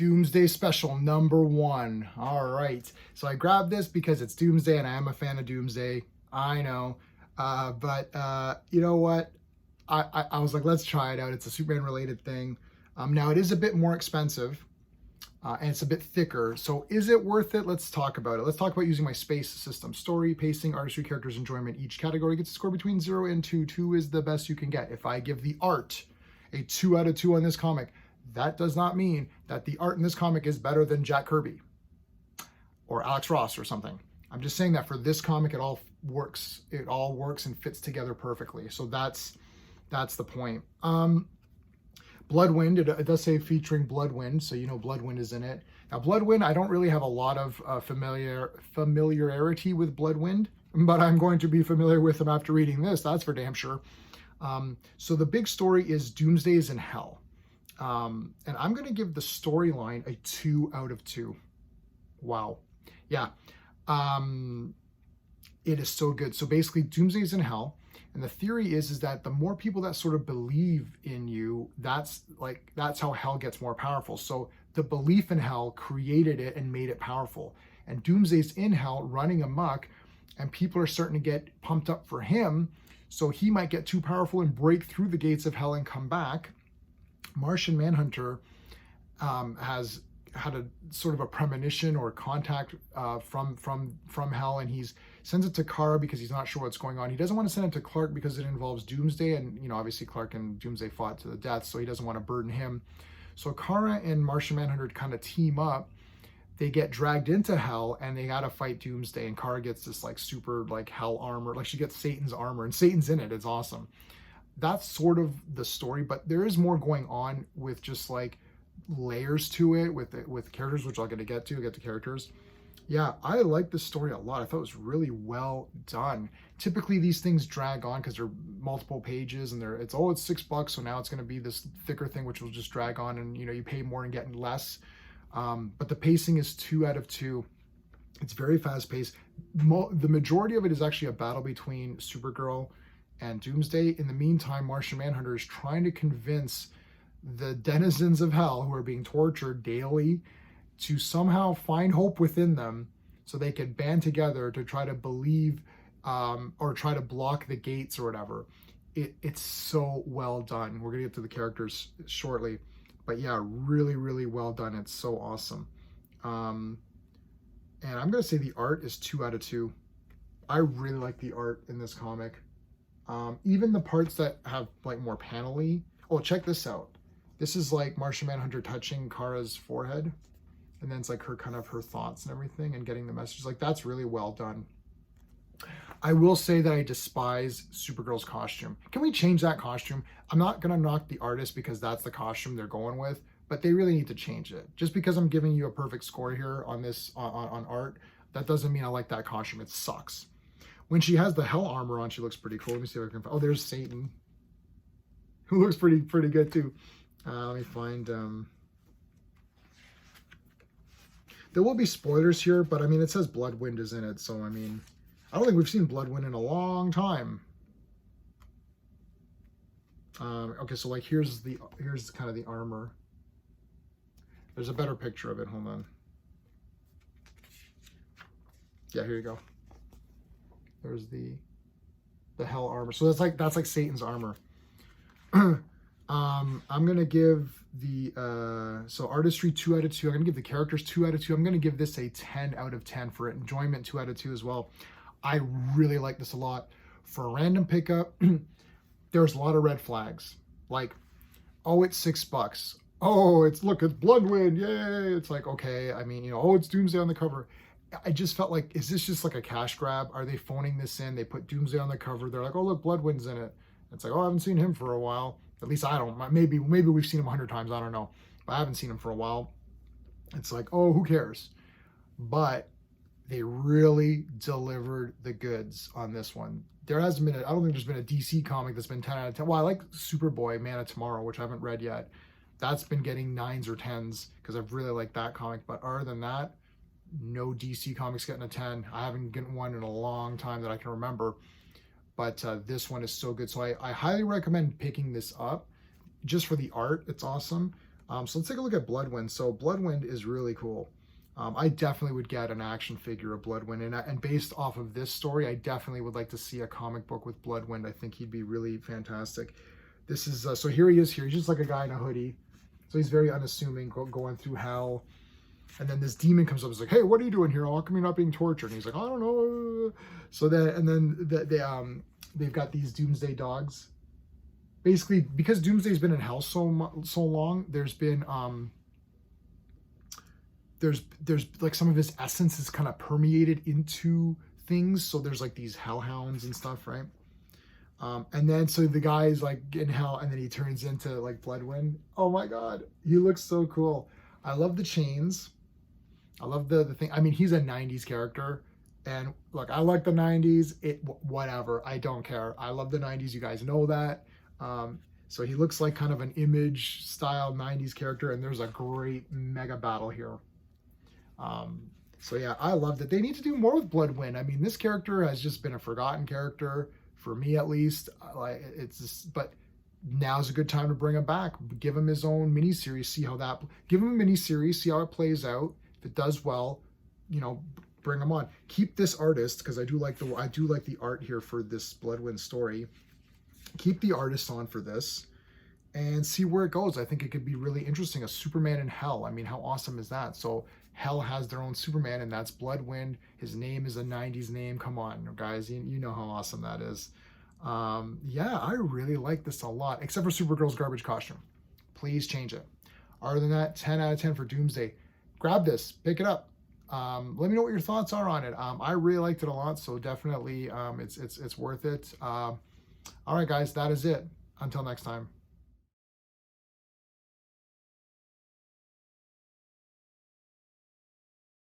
Doomsday Special #1. All right. So I grabbed this because it's Doomsday and I am a fan of Doomsday. I know. But you know what? I was like, let's try it out. It's a Superman related thing. Now it is a bit more expensive and it's a bit thicker. So is it worth it? Let's talk about it. Let's talk about using my space system. Story, pacing, artistry, characters, enjoyment. Each category gets a score between 0 and 2. 2 is the best you can get. If I give the art a 2 out of 2 on this comic, that does not mean that the art in this comic is better than Jack Kirby or Alex Ross or something. I'm just saying that for this comic, it all works. It all works and fits together perfectly. So that's the point. Bloodwynd, it does say featuring Bloodwynd, so you know Bloodwynd is in it. Now Bloodwynd, I don't really have a lot of familiarity with Bloodwynd, but I'm going to be familiar with him after reading this, that's for damn sure. So the big story is Doomsday is in hell. And I'm going to give the storyline a 2 out of 2. Wow. Yeah. It is so good. So basically Doomsday is in hell. And the theory is that the more people that sort of believe in you, that's how hell gets more powerful. So the belief in hell created it and made it powerful. And Doomsday's in hell running amok, and people are starting to get pumped up for him. So he might get too powerful and break through the gates of hell and come back. Martian Manhunter has had a sort of a premonition or contact from hell, and he's sends it to Kara because he's not sure what's going on. He doesn't want to send it to Clark because it involves Doomsday, and you know obviously Clark and Doomsday fought to the death, so he doesn't want to burden him. So Kara and Martian Manhunter kind of team up. They get dragged into hell and they gotta fight Doomsday, and Kara gets this like super like hell armor, like she gets Satan's armor, and Satan's in it. It's awesome. That's sort of the story, but there is more going on with just like layers to it with characters, which I'll get to characters. Yeah, I like this story a lot. I thought it was really well done. Typically these things drag on because they're multiple pages and it's $6, so now it's going to be this thicker thing which will just drag on, and you know you pay more and get less. But the pacing is 2 out of 2. It's very fast paced. The majority of it is actually a battle between Supergirl and Doomsday. In the meantime, Martian Manhunter is trying to convince the denizens of hell who are being tortured daily to somehow find hope within them so they can band together to try to believe or try to block the gates or whatever. It's so well done. We're gonna get to the characters shortly, but yeah, really, really well done. It's so awesome. And I'm gonna say the art is 2 out of 2. I really like the art in this comic. Even the parts that have like more panel-y. Oh, check this out. This is like Martian Manhunter touching Kara's forehead, and then it's like her thoughts and everything and getting the message. Like that's really well done. I will say that I despise Supergirl's costume. Can we change that costume? I'm not gonna knock the artist because that's the costume they're going with, but they really need to change it. Just because I'm giving you a perfect score here on this on art, that doesn't mean I like that costume. It sucks. When she has the hell armor on, she looks pretty cool. Let me see if I can. Oh, there's Satan, who looks pretty good too. Let me find. There will be spoilers here, but I mean, it says Bloodwynd is in it, so I mean, I don't think we've seen Bloodwynd in a long time. Okay, so like here's kind of the armor. There's a better picture of it. Hold on. Yeah, here you go. There's the hell armor. So that's like Satan's armor. I'm gonna give the so artistry 2 out of 2. I'm gonna give the characters 2 out of 2. I'm gonna give this a 10 out of 10 for enjoyment, 2 out of 2 as well. I really like this a lot. For a random pickup, there's a lot of red flags. Like, oh, it's $6. Oh, it's Bloodwynd, yay! It's like, okay, I mean, you know, oh, it's Doomsday on the cover. I just felt like, is this just like a cash grab? Are they phoning this in? They put Doomsday on the cover. They're like, oh, look, Bloodwind's in it. It's like, oh, I haven't seen him for a while. At least I don't. Maybe we've seen him 100 times. I don't know. But I haven't seen him for a while. It's like, oh, who cares? But they really delivered the goods on this one. There hasn't been, I don't think there's been a DC comic that's been 10 out of 10. Well, I like Superboy, Man of Tomorrow, which I haven't read yet. That's been getting 9s or 10s because I've really liked that comic. But other than that, no DC comics getting a 10. I haven't gotten one in a long time that I can remember. But this one is so good. So I highly recommend picking this up just for the art. It's awesome. So let's take a look at Bloodwynd. So Bloodwynd is really cool. I definitely would get an action figure of Bloodwynd, and based off of this story, I definitely would like to see a comic book with Bloodwynd. I think he'd be really fantastic. This is so here he is. Here he's just like a guy in a hoodie, so he's very unassuming, going through hell. And then this demon comes up. He's like, "Hey, what are you doing here? How come you're not being tortured?" And he's like, "I don't know." So they've got these Doomsday dogs. Basically, because Doomsday's been in hell so long, there's like some of his essence is kind of permeated into things. So there's like these hellhounds and stuff, right? And then so the guy is like in hell, and then he turns into like Bloodwynd. Oh my god, he looks so cool. I love the chains. I love the thing. I mean, he's a 90s character. And look, I like the 90s. Whatever. I don't care. I love the 90s. You guys know that. So he looks like kind of an Image style 90s character. And there's a great mega battle here. So yeah, I loved it. They need to do more with Bloodwynd. I mean, this character has just been a forgotten character for me, at least. Like it's just, but now's a good time to bring him back. Give him his own miniseries. See how that. Give him a miniseries. See how it plays out. If it does well, bring him on. Keep this artist, because I do like the art here for this Bloodwynd story. Keep the artist on for this, and see where it goes. I think it could be really interesting. A Superman in hell. I mean, how awesome is that? So hell has their own Superman, and that's Bloodwynd. His name is a 90s name. Come on, guys. You know how awesome that is. Yeah, I really like this a lot, except for Supergirl's garbage costume. Please change it. Other than that, 10 out of 10 for Doomsday. Grab this, pick it up. Let me know what your thoughts are on it. I really liked it a lot, so definitely it's worth it. All right, guys, that is it. Until next time.